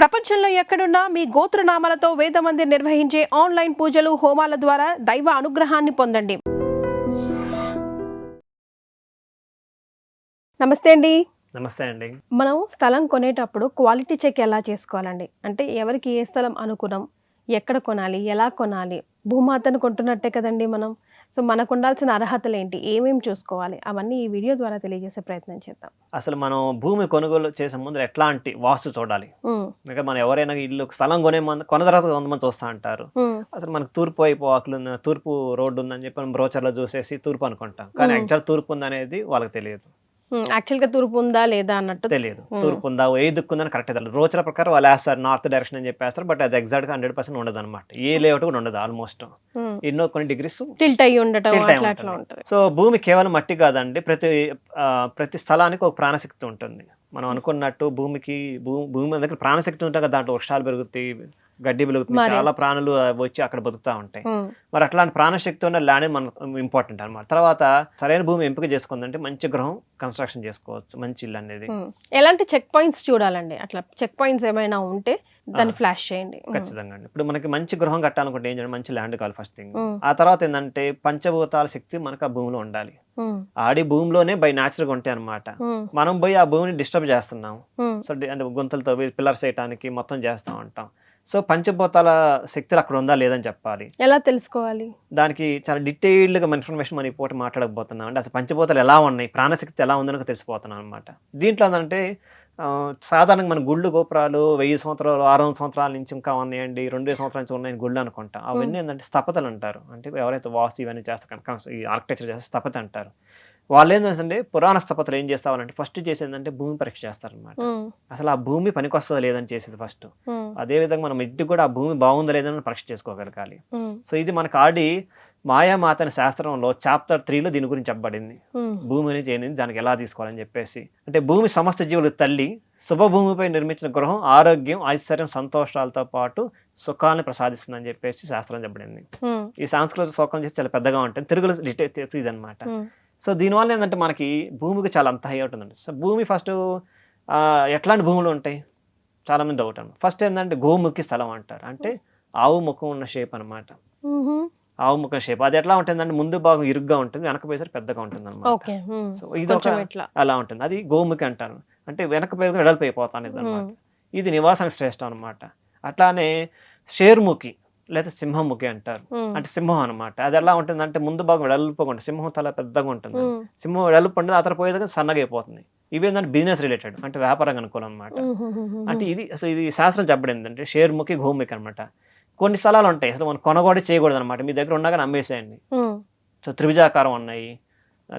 ప్రపంచంలో ఎక్కడున్నా మీ గోత్రనామాలతో వేదమందిర్ నిర్వహించే ఆన్లైన్ పూజలు హోమాల ద్వారా దైవ అనుగ్రహాన్ని పొందండి. నమస్తే అండి. నమస్తే అండి. మనం స్థలం కొనేటప్పుడు క్వాలిటీ చెక్ ఎలా చేసుకోవాలండి? అంటే ఎవరికి ఏ స్థలం అనుకున్నాం, ఎక్కడ కొనాలి, ఎలా కొనాలి? భూమాతను కొంటున్నట్టే కదండి మనం. సో మనకు ఉండాల్సిన అర్హతలు ఏంటి, ఏమేమి చూసుకోవాలి, అవన్నీ ఈ వీడియో ద్వారా తెలియజేసే ప్రయత్నం చేద్దాం. అసలు మనం భూమి కొనుగోలు చేసే ముందు ఎట్లాంటి వాస్తు చూడాలి. ఇంకా మనం ఎవరైనా ఇల్లు స్థలం కొన్న తర్వాత కొంతమంది చూస్తా అంటారు. అసలు మనకు తూర్పు వైపు తూర్పు రోడ్డు ఉందని చెప్పి మనం బ్రోచర్లో చూసేసి తూర్పు అనుకుంటాం. కానీ యాక్చువల్ తూర్పు ఉందనేది వాళ్ళకి తెలియదు. యాక్చువల్గా తూర్పు ఉందా లేదా అన్నట్టు తెలియదు. తూర్పు ఉందా ఏ దిక్కుందని కరెక్ట్ తెలియదు. రోచర ప్రకారం వాళ్ళు వేస్తారు నార్త్ డైరెక్షన్ అని చెప్పేస్తారు. బట్ అది ఎగ్జాక్ట్ గా 100% ఉండదు అనమాట. ఏ లేఅవుట్ కూడా ఉండదు. ఆల్మోస్ట్ ఎన్నో కొన్ని డిగ్రీస్ టిల్ట్ అయ్యి ఉండటం. సో భూమి కేవలం మట్టి కాదండి. ప్రతి స్థలానికి ఒక ప్రాణశక్తి ఉంటుంది. మనం అనుకున్నట్టు భూమి దగ్గర ప్రాణశక్తి ఉంటుంది కదా. దాంట్లో వృక్షాలు పెరుగుతాయి, గడ్డి పెరుగుతుంది, చాలా ప్రాణులు వచ్చి అక్కడ బతుకుతూ ఉంటాయి. మరి అట్లాంటి ప్రాణశక్తి ఉన్న ల్యాండ్ మనకు ఇంపార్టెంట్ అనమాట. తర్వాత సరైన భూమి ఎంపిక చేసుకుందంటే మంచి గృహం కన్స్ట్రక్షన్ చేసుకోవచ్చు, మంచి ఇల్లు అనేది. ఎలాంటి చెక్ పాయింట్స్ చూడాలండి? అట్లా చెక్ పాయింట్స్ ఏమైనా ఉంటే దాన్ని ఫ్లాష్ చేయండి. ఖచ్చితంగా అండి. ఇప్పుడు మనకి మంచి గృహం కట్టాలనుకుంటే ఏం చేయాలి? మంచి ల్యాండ్ కావాలి ఫస్ట్ థింగ్. ఆ తర్వాత ఏంటంటే పంచభూతాల శక్తి మనకు ఆ భూమిలో ఉండాలి. ఆడి భూమిలోనే బై న్యాచురల్ గా ఉంటాయి అనమాట. మనం పోయి ఆ భూమిని డిస్టర్బ్ చేస్తున్నాం. సో అంటే గుంతలతో పిల్లర్స్ వేయడానికి మొత్తం చేస్తూ ఉంటాం. సో పంచభూతాల శక్తులు అక్కడ ఉందా లేదని చెప్పాలి. ఎలా తెలుసుకోవాలి? దానికి చాలా డీటెయిల్డ్ గా ఇన్ఫర్మేషన్ మనం ఇప్పుడు మాట్లాడకపోతున్నాం. అంటే అసలు పంచభూతాలు ఎలా ఉన్నాయి, ప్రాణశక్తి ఎలా ఉందని తెలిసిపోతున్నాం అనమాట. దీంట్లో ఏంటంటే సాధారణంగా మన గుళ్ళు గోపురాలు 1000 సంవత్సరాలు 600 సంవత్సరాల నుంచి ఇంకా ఉన్నాయండి, 2000 సంవత్సరాల నుంచి ఉన్నాయని గుళ్ళు అనుకుంటాం. అవన్నీ ఏంటంటే స్థపతలు అంటారు. అంటే ఎవరైతే వాస్తు ఇవన్నీ చేస్తారు, ఈ ఆర్కిటెక్చర్ చేస్తే స్థపత అంటారు. వాళ్ళు ఏంటంటే పురాణ స్థపతలు ఏం చేస్తారంటే ఫస్ట్ చేసేదంటే భూమి పరీక్ష చేస్తారనమాట. అసలు ఆ భూమి పనికొస్తుందా లేదని చేసేది ఫస్ట్. అదే విధంగా మనం ఇంటికి కూడా ఆ భూమి బాగుందా లేదని పరీక్ష చేసుకోగలగాలి. సో ఇది మనకు ఆడి మాయామాత అనే శాస్త్రంలో చాప్టర్ 3లో దీని గురించి చెప్పబడింది. భూమి అనేది ఏంది, దానికి ఎలా తీసుకోవాలని చెప్పేసి. అంటే భూమి సమస్త జీవులు తల్లి, శుభభూమిపై నిర్మించిన గృహం ఆరోగ్యం, ఐశ్వర్యం, సంతోషాలతో పాటు సుఖాలను ప్రసాదిస్తుందని చెప్పేసి శాస్త్రం చెప్పబడింది. ఈ సాంస్కృతిక సుఖం చేసి చాలా పెద్దగా ఉంటుంది. తిరుగులు ఇది అనమాట. సో దీనివల్ల ఏంటంటే మనకి భూమికి చాలా అంత హై ఉంటుందండి. సో భూమి ఫస్ట్ ఎట్లాంటి భూములు ఉంటాయి చాలా మంది డౌట్ అన్నమాట. ఫస్ట్ ఏంటంటే గోముఖి స్థలం అంటారు. అంటే ఆవు ముఖం ఉన్న షేప్ అనమాట. ఆవు ముఖం షేప్ అది ఎట్లా ఉంటుందంటే ముందు భాగం ఇరుగ్గా ఉంటుంది, వెనక పేసరి పెద్దగా ఉంటుంది అనమాట. సో ఇది అలా ఉంటుంది. అది గోముఖి అంటారు. అంటే వెనక పేరు వెడల్పు అయిపోతాను అనమాట. ఇది నివాసానికి శ్రేష్టం అనమాట. అట్లానే షేర్ముఖి లేదా సింహముఖి అంటారు. అంటే సింహం అనమాట. అది ఎలా ఉంటుందంటే ముందు భాగం వెడల్పుగా ఉంటుంది, సింహం తల పెద్దగా ఉంటుంది. సింహం వెడల్పు ఉంటుంది, అతను పోయేదాకా సన్నగా అయిపోతుంది. ఇవి ఏంటంటే బిజినెస్ రిలేటెడ్, అంటే వ్యాపారంగా అనుకోవాలి అనమాట. అంటే ఇది అసలు ఇది శాస్త్రం చెప్పబడింది. అంటే షేర్ముఖి గోముఖి అనమాట. కొన్ని స్థలాలు ఉంటాయి అసలు మనం కొనగోడి చేయకూడదు అనమాట. మీ దగ్గర ఉండగానే అమ్మేసేయండి. సో త్రిభుజాకారం ఉన్నాయి,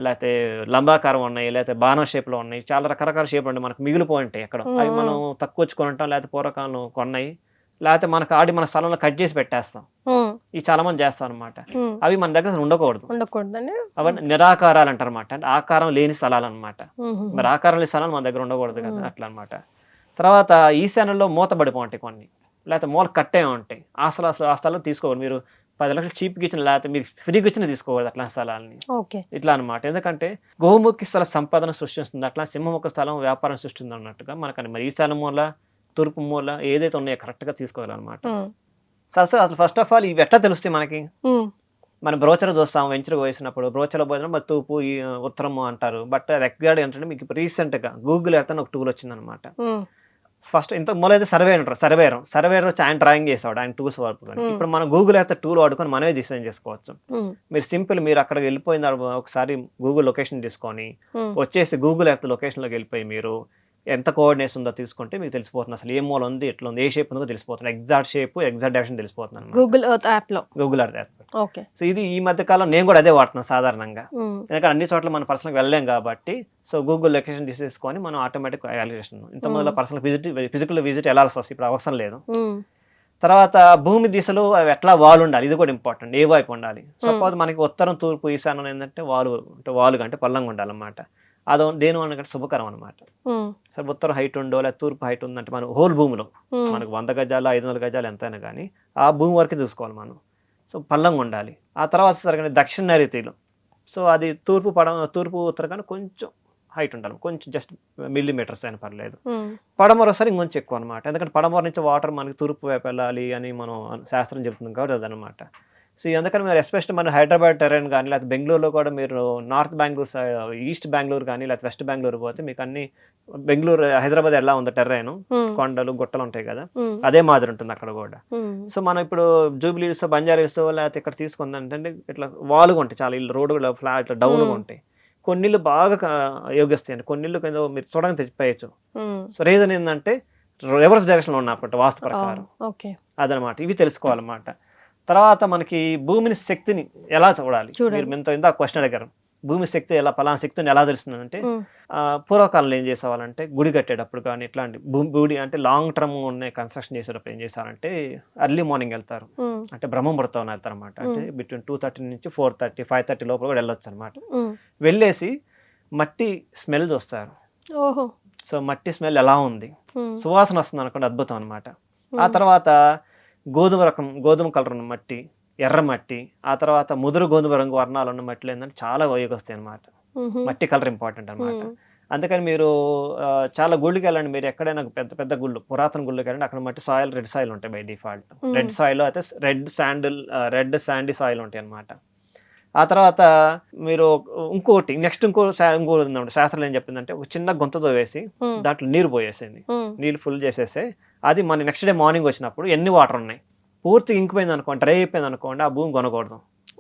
లేకపోతే లంబాకారం ఉన్నాయి, లేకపోతే బాణం షేప్లో ఉన్నాయి, చాలా రకరకాల షేప్ ఉంటాయి. మనకు మిగిలిపోయి ఉంటాయి ఎక్కడ. అవి మనం తక్కువ వచ్చి కొనటం, లేకపోతే పూర్వకాలం కొన్నాయి, లేకపోతే మనకు ఆడి మన స్థలంలో కట్ చేసి పెట్టేస్తాం. ఈ చాలా మంది చేస్తాం అనమాట. అవి మన దగ్గర ఉండకూడదు. అవన్నీ నిరాకారాలు అంటారు అనమాట. అంటే ఆకారం లేని స్థలాలు అనమాట. మరి ఆకారం లేని స్థలాలు మన దగ్గర ఉండకూడదు కదా, అట్లా అనమాట. తర్వాత ఈశాన్యంలో మూతబడిపోంటాయి కొన్ని, లేకపోతే మూల కట్టే ఉంటాయి. ఆ స్థలం తీసుకోకూడదు. మీరు 10 లక్షలు చీప్కి ఇచ్చిన, లేకపోతే మీరు ఫ్రీకి ఇచ్చిన తీసుకోకూడదు అట్లా స్థలాలని. ఇట్లా అనమాట. ఎందుకంటే గోముఖి స్థల సంపదన సృష్టిస్తుంది, అట్లా సింహముఖ స్థలం వ్యాపారం సృష్టిస్తుంది అన్నట్టుగా మనకని. మరి ఈశాన్య మూల, తూర్పు మూల ఏదైతే ఉన్నాయో కరెక్ట్ గా తీసుకోవాలన్నమాట. అసలు ఫస్ట్ ఆఫ్ ఆల్ ఇవి ఎట్లా తెలుస్తాయి మనకి? మనం బ్రోచర్ చూస్తాం, వెంచర్ వేసినప్పుడు బ్రోచర్లో పోయినా మరి తూర్పు ఉత్తరము అంటారు. బట్ అది ఎగ్జాక్ట్ ఏంటంటే మీకు రీసెంట్ గా గూగుల్ ఎర్త్ అని ఒక టూల్ వచ్చింది అనమాట. ఫస్ట్ ఇంత మూలైతే సర్వేయర్ వచ్చి ఆయన డ్రాయింగ్ చేసేవాడు, ఆయన టూల్స్ వాడుకొని. ఇప్పుడు మనం గూగుల్ ఎర్త్ టూల్ వాడుకొని మనమే డిజైన్ చేసుకోవచ్చు. మీరు సింపుల్ మీరు అక్కడికి వెళ్ళిపోయిన ఒకసారి గూగుల్ లొకేషన్ తీసుకొని వచ్చేసి గూగుల్ ఎర్త్ లొకేషన్ లోకి వెళ్ళిపోయి మీరు ఎంత కోఆర్డినేషన్ ఉందో తీసుకుంటే మీకు తెలిసిపోతుంది అసలు ఏ మూల ఉంది, ఎట్లా ఉంది, ఏ షేప్ ఉందో తెలిసిపోతుంది. ఎగ్జాక్ట్ షేప్, ఎగ్జాక్ట్ డైరెక్షన్ తెలిసిపోతుంది అనమాట గూగుల్ ఎర్త్ యాప్. సో ఇది ఈ మధ్య కాలం నేను కూడా అదే వాడుతున్నాను సాధారణంగా. ఎందుకంటే అన్ని చోట్ల మనం పర్సనల్గా వెళ్ళలేం కాబట్టి. సో గూగుల్ లొకేషన్ తీసేసుకొని మనం ఆటోమేటిక్ అలొకేషన్, ఇంత మొదల పర్సనల్ ఫిజికల్ విజిట్ వెళ్ళాల్సి వస్తుంది, ఇప్పుడు అవసరం లేదు. తర్వాత భూమి దిశలో అవి ఎట్లా వాలు ఉండాలి, ఇది కూడా ఇంపార్టెంట్. ఏ వైపు ఉండాలి? సపోజ్ మనకి ఉత్తరం, తూర్పు, ఈశాన్యం ఏంటంటే వాలుగా అంటే పల్లంగా ఉండాలన్నమాట. అదో దేని వల్ల శుభకరం అనమాట. సరే ఉత్తర హైట్ ఉండో లేదా తూర్పు హైట్ ఉందంటే మనం హోల్ భూమిలో మనకు 100 గజాలు 500 గజాలు ఎంతైనా కానీ ఆ భూమి వరకు చూసుకోవాలి మనం. సో పల్లంగా ఉండాలి. ఆ తర్వాత సరిగ్గా దక్షిణ నైరుతిలో, సో అది తూర్పు ఉత్తర కానీ కొంచెం హైట్ ఉండాలి, కొంచెం జస్ట్ మిల్లీమీటర్స్ అయినా పర్లేదు. ఉమ్, పడమర వస్తే ఇంకొంచెం ఎక్కువ అనమాట, ఎందుకంటే పడమర నుంచి వాటర్ మనకి తూర్పు వైపు వెళ్ళాలి అని మనం శాస్త్రం చెప్తుంది కాబట్టి అదనమాట. సో అందుకని మీరు ఎస్పెషల్లీ మన హైదరాబాద్ టెరైన్ కానీ లేకపోతే బెంగళూరులో కూడా మీరు నార్త్ బెంగళూరు ఈస్ట్ బెంగళూరు కానీ లేకపోతే వెస్ట్ బెంగళూరు పోతే మీకు అన్ని బెంగళూరు హైదరాబాద్ ఎలా ఉంది టెరైన్, ఉమ్, కొండలు గుట్టలు ఉంటాయి కదా, ఉమ్, అదే మాదిరి ఉంటుంది అక్కడ కూడా. ఉమ్, సో మనం ఇప్పుడు జూబ్లీస్ బంజారీస్ లేకపోతే ఇక్కడ తీసుకుందంటే ఇట్లా వాలుగా ఉంటాయి, చాలా ఇల్లు రోడ్డు కూడా ఫ్లాట్ ఇట్లా డౌన్గా ఉంటాయి. కొన్ని ఇల్లు బాగా యోగిస్తాయండి, కొన్ని ఇల్లు కొంచెం మీరు చూడడానికి తెచ్చిపోయచ్చు. ఉమ్, సో రీజన్ ఏంటంటే రివర్స్ డైరెక్షన్లో ఉన్నప్పుడు వాస్తు ప్రకారం ఓకే. అదనమాట. ఇవి తెలుసుకోవాలన్నమాట. తర్వాత మనకి భూమిని శక్తిని ఎలా చూడాలి, మీరు ఇంత క్వశ్చన్ అడిగారు, భూమి శక్తి ఎలా పలానా శక్తిని ఎలా తెలుస్తుందంటే ఉమ్, పూర్వకాలంలో ఏం చేసేవాళ్ళంటే గుడి కట్టేటప్పుడు కానీ ఇట్లాంటి గుడి అంటే లాంగ్ టర్మ్ ఉన్న కన్స్ట్రక్షన్ చేసేటప్పుడు ఏం చేశారంటే ఎర్లీ మార్నింగ్ వెళ్తారు, ఉమ్, అంటే బ్రహ్మముహూర్తం వెళ్తారు అనమాట. అంటే బిట్వీన్ 2:30 నుంచి 4:30 5:30 లోపల కూడా వెళ్ళొచ్చు అనమాట. ఉమ్, వెళ్ళేసి మట్టి స్మెల్ చూస్తారు. ఓహో. సో మట్టి స్మెల్ ఎలా ఉంది, ఉమ్, సువాసన వస్తుంది అనుకోండి, అద్భుతం అనమాట. ఆ తర్వాత గోధుమ కలర్ ఉన్న మట్టి, ఎర్ర మట్టి, ఆ తర్వాత ముదురు గోధుమ రంగు వర్ణాలు ఉన్న మట్టిలు ఏంటంటే చాలా వస్తాయి అనమాట. ఉహు, మట్టి కలర్ ఇంపార్టెంట్ అనమాట. ఉమ్, అందుకని మీరు చాలా గుళ్ళకి వెళ్ళండి, మీరు ఎక్కడైనా పెద్ద పెద్ద గుళ్ళు పురాతన గుళ్ళకి వెళ్ళండి, అక్కడ మట్టి సాయిల్ రెడ్ సాయిల్ ఉంటాయి బై డిఫాల్ట్. రెడ్ సాయిల్ అయితే రెడ్ శాండీ సాయిల్ ఉంటాయి అనమాట. ఆ తర్వాత మీరు ఇంకోటి శాస్త్రం ఏం చెప్పిందంటే ఒక చిన్న గుంతతో వేసి ఉమ్, దాంట్లో నీరు పోయేసింది, ఉమ్, నీళ్ళు ఫుల్ చేసేస్తే అది మన నెక్స్ట్ డే మార్నింగ్ వచ్చినప్పుడు ఎన్ని వాటర్ ఉన్నాయి పూర్తిగా ఇంకిపోయింది అనుకోండి, డ్రై అయిపోయింది అనుకోండి, ఆ భూమి కొనకూడదు.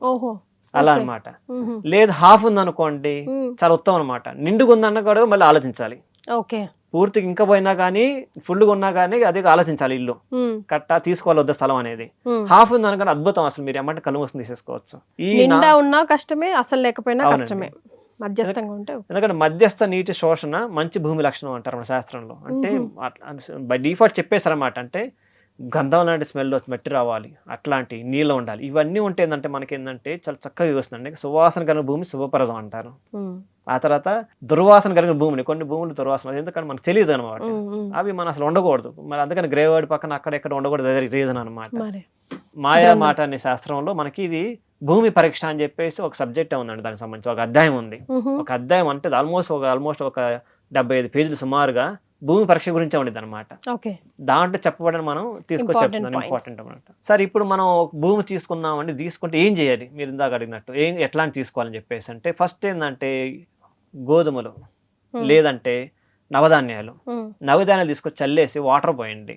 ఓహో. అలా ఓకే. అనమాట. ఉహు, లేదు హాఫ్ ఉంది అనుకోండి, ఉమ్, చాలా ఉత్తమం అనమాట. నిండుగా ఉందన్న కూడా మళ్ళీ ఆలోచించాలి. ఓకే. పూర్తిగా ఇంకా పోయినా కానీ ఫుల్గా ఉన్నా కానీ అదే ఆలోచించాలి, ఇల్లు ఉమ్, కట్టా తీసుకోవాలి వద్ద స్థలం అనేది. ఉమ్. హాఫ్ ఉంది అనుకోండి, అద్భుతం, అసలు మీరు ఏమంటే కళ్ళు మూసుకుని తీసేసుకోవచ్చు. నిండా ఉన్నా కష్టమే, అసలు లేకపోయినా అవునండి. కష్టమే, మధ్యస్థంగా ఉంటే ఓకే. ఎందుకంటే మధ్యస్థ నీటి శోషణ మంచి భూమి లక్షణం అంటారు మన శాస్త్రంలో. అంటే బై డిఫాల్ట్ చెప్పేశారన్నమాట. అంటే గంధం లాంటి స్మెల్ వచ్చి మట్టి రావాలి, అట్లాంటి నీళ్ళు ఉండాలి, ఇవన్నీ ఉంటే ఏంటంటే మనకి ఏంటంటే చాలా చక్కగా వస్తుందండి. సువాసన కలిగిన భూమి శుభప్రదం అంటారు. ఉమ్, ఆ తర్వాత దుర్వాసన కలిగిన భూమిని, కొన్ని భూములు దుర్వాసన, ఎందుకంటే మనకు తెలియదు అనమాట, ఉమ్, ఉమ్, అవి మనం అసలు ఉండకూడదు. మరి అందుకని గ్రేవాడి పక్కన అక్కడెక్కడ ఉండకూడదు, అదే రీజన్ అనమాట. మరి మాయా మాట అనే శాస్త్రంలో మనకి ఇది భూమి పరీక్ష అని చెప్పేసి ఒక సబ్జెక్ట్ ఉందండి, దానికి సంబంధించి ఒక అధ్యాయం ఉంది. ఉహు, ఒక అధ్యాయం అంటే ఆల్మోస్ట్ ఒక 75 పేజీలు సుమారుగా భూమి పరీక్ష గురించే ఉండేది అనమాట. ఓకే. దాంట్లో చెప్పబడిన మనం తీసుకొచ్చి Important చెప్తున్నాను, points. ఇంపార్టెంట్ అనమాట. సరే ఇప్పుడు మనం భూమి తీసుకున్నామండి, తీసుకుంటే ఏం చేయాలి, మీరు ఇందాక అడిగినట్టు ఎట్లాంటి తీసుకోవాలని చెప్పేసి అంటే ఫస్ట్ ఏంటంటే గోధుమలు ఉమ్, లేదంటే నవధాన్యాలు ఉమ్, నవధాన్యాలు తీసుకొచ్చి చల్లేసి వాటర్ పోయండి.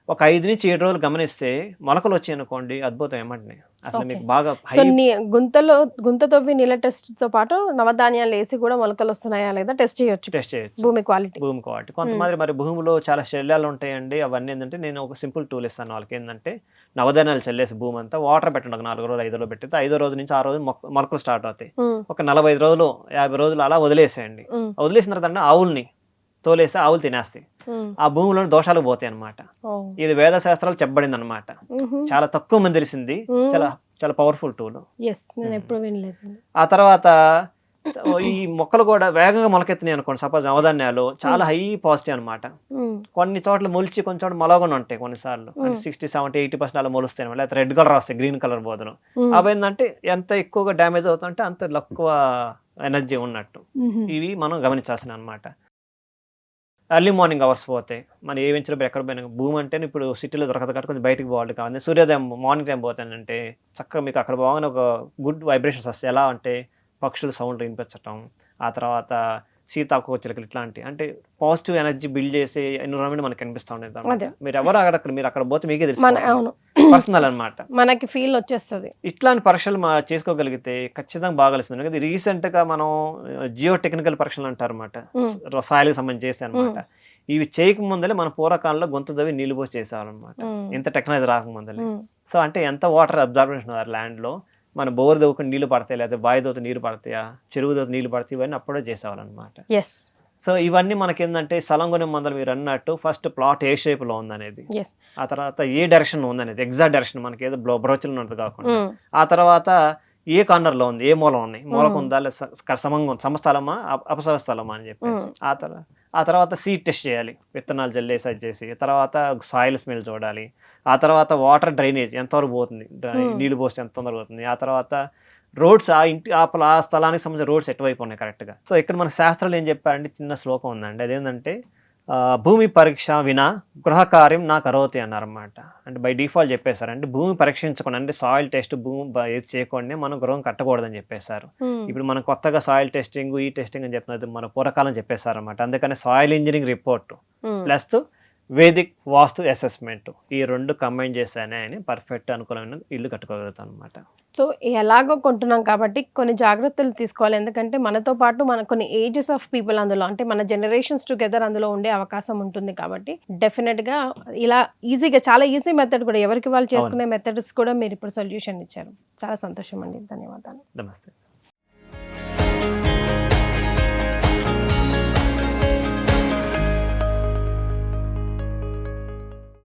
ఒక 5 నుంచి 7 రోజులు గమనిస్తే మొలకలు వచ్చాయి అనుకోండి, అద్భుతం ఏమంటే అసలు Okay. మీకు బాగా సో గుంత తవ్వి నీళ్ళ టెస్ట్ తో పాటు నవధాన్యాలు వేసి కూడా మొలకలు వస్తున్నాయా లేదా టెస్ట్ చేయొచ్చు, టెస్ట్ చేయొచ్చు భూమి క్వాలిటీ. భూమి కాబట్టి. కొంతమంది మరి భూమిలో చాలా శల్యాలు ఉంటాయండి, అవన్నీ ఏంటంటే నేను ఒక సింపుల్ టూల్ ఇస్తాను వాళ్ళకి. ఏంటంటే నవధాన్యాలు చల్లేసి భూమి అంతా వాటర్ పెట్టండి, ఒక 4 రోజులు 5 రోజులు పెట్టితే 5వ రోజు నుంచి 6 రోజు మొలకలు స్టార్ట్ అవుతాయి. ఒక 45 రోజులు 50 రోజులు అలా వదిలేసేయండి. వదిలేసిన తర్వాత ఆవుల్ని తోలేసి ఆవులు తినేస్తాయి, ఆ భూమిలోని దోషాలు పోతాయి అనమాట. ఇది వేద శాస్త్రాలు చెప్పబడింది అనమాట. చాలా తక్కువ మంది తెలిసింది, చాలా చాలా పవర్ఫుల్ టూల్. నేను ఎప్పుడు వినలేదు. ఆ తర్వాత ఈ మొక్కలు కూడా వేగంగా మొలకెత్తినాయి అనుకోండి, సపోజ్ నవధాన్యాలు చాలా హై పాజిటివ్ అనమాట. కొన్ని చోట్ల మొలిచి కొన్ని చోట్ల మొలగొని ఉంటాయి, కొన్నిసార్లు 60, 70, 80% అలా మొలుస్తాయి, లేకపోతే రెడ్ కలర్ వస్తాయి, గ్రీన్ కలర్ బోధలు. అవి ఏంటంటే ఎంత ఎక్కువగా డ్యామేజ్ అవుతుంటే అంత తక్కువ ఎనర్జీ ఉన్నట్టు. ఇవి మనం గమనించాల్సిన అనమాట. ఎర్లీ మార్నింగ్ అవర్స్ పోతాయి, మనం ఏ వెంచర్ ఎక్కడ పోయినా భూమి అంటే ఇప్పుడు సిటీలో దొరకదు కాబట్టి కొంచెం బయటకు పోవాలి. కాబట్టి సూర్యోదయం మార్నింగ్ టైం పోతానంటే చక్కగా మీకు అక్కడ బాగానే ఒక గుడ్ వైబ్రేషన్స్ వస్తాయి. ఎలా అంటే పక్షుల సౌండ్ వినిపించటం, ఆ తర్వాత సీతాకోచిలకలు, ఇట్లాంటి అంటే పాజిటివ్ ఎనర్జీ బిల్డ్ చేసే ఎన్విరాన్మెంట్ మనకు కనిపిస్తూ ఉండేది. మీరు ఎవరు మీరు అక్కడ పోతే మీకే తెలుసు, పర్సనల్ అనమాట, మనకి ఫీల్ వచ్చేస్తుంది. ఇట్లాంటి పరీక్షలు చేసుకోగలిగితే ఖచ్చితంగా బాగా కలుస్తుంది. ఇది రీసెంట్ గా మనం జియో టెక్నికల్ పరీక్షలు అంటారు అనమాట, సాయిల్కి సంబంధించి చేసే అనమాట. ఇవి చేయకముందలే మన పూర్వకాలంలో గొంతు దవి నీళ్ళు పోసి చేసేవాళ్ళనమాట, ఇంత టెక్నాలజీ రాకముందలే. సో అంటే ఎంత వాటర్ అబ్జర్వేషన్ ల్యాండ్ లో మన బోర్ దవ్వుకుని నీళ్లు పడతాయి, లేదా బావి దవ్వుతూ నీళ్లు పడతాయా, చెరువు దవ్వుతూ నీళ్లు పడతాయి, ఇవన్నీ అప్పుడే చేసేవాళ్ళనమాట. సో ఇవన్నీ మనకి ఏంటంటే స్థలం కొనే ముందర మీరు అన్నట్టు ఫస్ట్ ప్లాట్ ఏ షేప్ లో ఉందనేది, ఆ తర్వాత ఏ డైరెక్షన్ లో ఉందనేది, ఎగ్జాక్ట్ డైరెక్షన్ మనకి ఏదో బ్రోచులు ఉన్నది కాకుండా, ఆ తర్వాత ఏ కార్నర్ లో ఉంది, ఏ మూలం ఉన్నాయి, మూలకు ఉందా లేదా సమస్థలమా అపసస్థలమా అని చెప్పేసి. ఆ తర్వాత సీడ్ టెస్ట్ చేయాలి, విత్తనాలు జల్లేసి అది చేసి, తర్వాత సాయిల్ స్మెల్ చూడాలి, ఆ తర్వాత వాటర్ డ్రైనేజ్ ఎంతవరకు పోతుంది, నీళ్ళు పోస్తే ఎంత తొందరగా పోతుంది, ఆ తర్వాత రోడ్స్ ఆ ఇంటి ఆ స్థలానికి సంబంధించిన రోడ్స్ ఎటువైపు ఉన్నాయి కరెక్ట్గా. సో ఇక్కడ మన శాస్త్రాలు ఏం చెప్పారంటే చిన్న శ్లోకం ఉందండి, అదేంటంటే భూమి పరీక్ష వినా గృహ కార్యం నా కరోతి అన్నారన్నమాట. అంటే బై డిఫాల్ట్ చెప్పేశారు, అంటే భూమి పరీక్షించకుండా, అంటే సాయిల్ టెస్ట్ ఏది చేయకుండా మనం గృహం కట్టకూడదని చెప్పేశారు. ఇప్పుడు మనం కొత్తగా సాయిల్ టెస్టింగ్ ఈ టెస్టింగ్ అని చెప్తున్నది మన పూర్వకాలం చెప్పేశారు అనమాట. అందుకని soil engineering report plus Vedic vastu assessment ఈ రెండు కంబైన్ చేస్తేనే ఆయన పర్ఫెక్ట్ అనుకూలమైన ఇల్లు కట్టుకోగలుగుతాం అనమాట. సో ఎలాగో కొంటున్నాం కాబట్టి కొన్ని జాగ్రత్తలు తీసుకోవాలి. ఎందుకంటే మనతో పాటు మన కొన్ని ఏజెస్ ఆఫ్ పీపుల్ అందులో, అంటే మన జనరేషన్స్ టుగెదర్ అందులో ఉండే అవకాశం ఉంటుంది. కాబట్టి డెఫినెట్గా ఇలా ఈజీగా, చాలా ఈజీ మెథడ్ కూడా, ఎవరికి వాళ్ళు చేసుకునే మెథడ్స్ కూడా మీరు ఇప్పుడు సొల్యూషన్ ఇచ్చారు. చాలా సంతోషం అండి, ధన్యవాదాలు. నమస్తే.